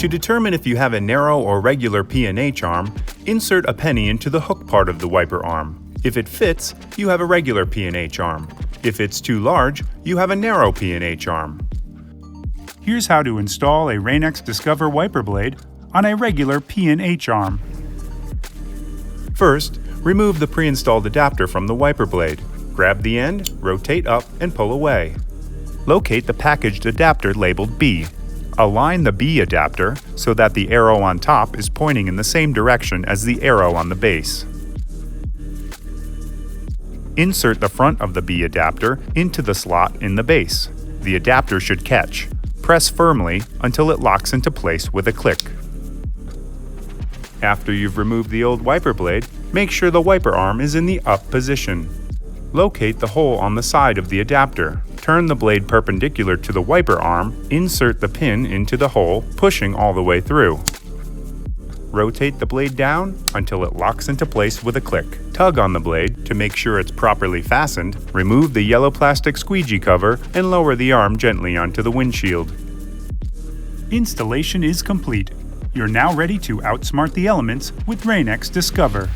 To determine if you have a narrow or regular P&H arm, insert a penny into the hook part of the wiper arm. If it fits, you have a regular P&H arm. If it's too large, you have a narrow P&H arm. Here's how to install a Rain-X Discover wiper blade on a regular P&H arm. First, remove the pre-installed adapter from the wiper blade. Grab the end, rotate up, and pull away. Locate the packaged adapter labeled B. Align the B adapter so that the arrow on top is pointing in the same direction as the arrow on the base. Insert the front of the B adapter into the slot in the base. The adapter should catch. Press firmly until it locks into place with a click. After you've removed the old wiper blade, make sure the wiper arm is in the up position. Locate the hole on the side of the adapter. Turn the blade perpendicular to the wiper arm, insert the pin into the hole, pushing all the way through. Rotate the blade down until it locks into place with a click. Tug on the blade to make sure it's properly fastened, remove the yellow plastic squeegee cover, and lower the arm gently onto the windshield. Installation is complete. You're now ready to outsmart the elements with Rain-X Discover.